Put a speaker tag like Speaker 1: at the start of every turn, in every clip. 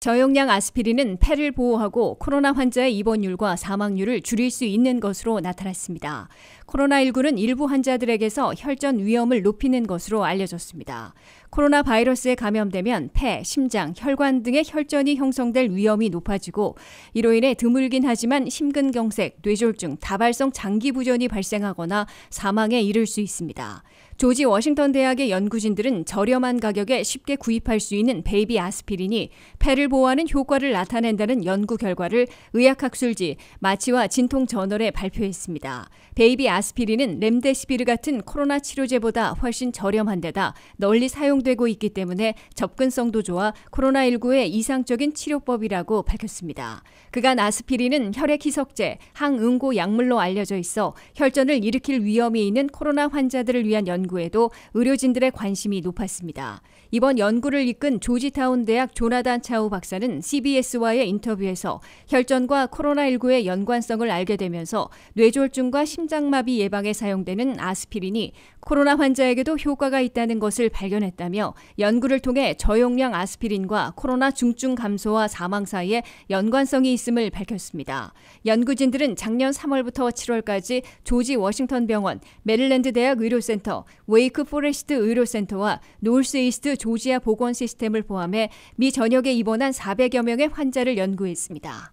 Speaker 1: 저용량 아스피린은 폐를 보호하고 코로나 환자의 입원율과 사망률을 줄일 수 있는 것으로 나타났습니다. 코로나19는 일부 환자들에게서 혈전 위험을 높이는 것으로 알려졌습니다. 코로나 바이러스에 감염되면 폐, 심장, 혈관 등의 혈전이 형성될 위험이 높아지고 이로 인해 드물긴 하지만 심근경색, 뇌졸중, 다발성 장기부전이 발생하거나 사망에 이를 수 있습니다. 조지 워싱턴 대학의 연구진들은 저렴한 가격에 쉽게 구입할 수 있는 베이비 아스피린이 폐를 보호하는 효과를 나타낸다는 연구 결과를 의학학술지 마취와 진통 저널에 발표했습니다. 베이비 아스피린은 렘데시비르 같은 코로나 치료제보다 훨씬 저렴한 데다 널리 사용되고 있기 때문에 접근성도 좋아 코로나19의 이상적인 치료법이라고 밝혔습니다. 그간 아스피린은 혈액 희석제, 항응고 약물로 알려져 있어 혈전을 일으킬 위험이 있는 코로나 환자들을 위한 연구에도 의료진들의 관심이 높았습니다. 이번 연구를 이끈 조지타운 대학 조나단 차우 박사는 CBS와의 인터뷰에서 혈전과 코로나19의 연관성을 알게 되면서 뇌졸중과 심장마비 예방에 사용되는 아스피린이 코로나 환자에게도 효과가 있다는 것을 발견했다며 연구를 통해 저용량 아스피린과 코로나 중증 감소와 사망 사이에 연관성이 있음을 밝혔습니다. 연구진들은 작년 3월부터 7월까지 조지 워싱턴 병원, 메릴랜드 대학 의료센터, 웨이크 포레스트 의료센터와 노스 이스트 조지아 보건 시스템을 포함해 미 전역에 입원한 400여 명의 환자를 연구했습니다.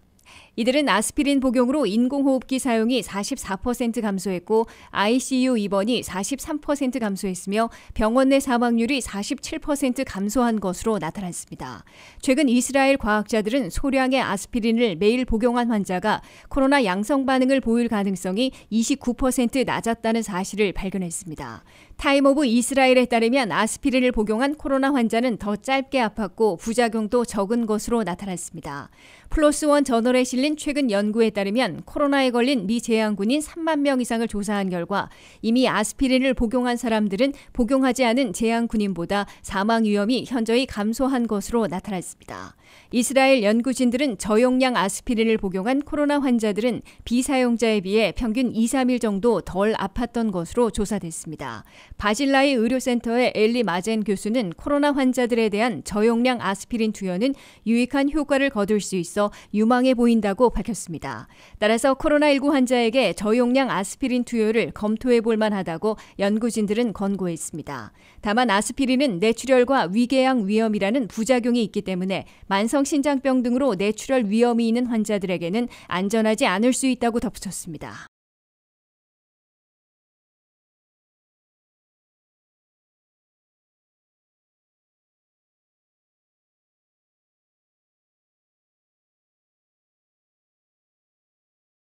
Speaker 1: 이들은 아스피린 복용으로 인공호흡기 사용이 44% 감소했고 ICU 입원이 43% 감소했으며 병원 내 사망률이 47% 감소한 것으로 나타났습니다. 최근 이스라엘 과학자들은 소량의 아스피린을 매일 복용한 환자가 코로나 양성 반응을 보일 가능성이 29% 낮았다는 사실을 발견했습니다. 타임 오브 이스라엘에 따르면 아스피린을 복용한 코로나 환자는 더 짧게 아팠고 부작용도 적은 것으로 나타났습니다. 플러스1 저널에 실린 최근 연구에 따르면 코로나에 걸린 미 제한군인 3만 명 이상을 조사한 결과 이미 아스피린을 복용한 사람들은 복용하지 않은 제한군인보다 사망 위험이 현저히 감소한 것으로 나타났습니다. 이스라엘 연구진들은 저용량 아스피린을 복용한 코로나 환자들은 비사용자에 비해 평균 2-3일 정도 덜 아팠던 것으로 조사됐습니다. 바질라이 의료센터의 엘리 마젠 교수는 코로나 환자들에 대한 저용량 아스피린 투여는 유익한 효과를 거둘 수 있어 유망해 보인다고 밝혔습니다. 따라서 코로나19 환자에게 저용량 아스피린 투여를 검토해 볼 만하다고 연구진들은 권고했습니다. 다만 아스피린은 뇌출혈과 위궤양 위험이라는 부작용이 있기 때문에 만성신장병 등으로 뇌출혈 위험이 있는 환자들에게는 안전하지 않을 수 있다고 덧붙였습니다.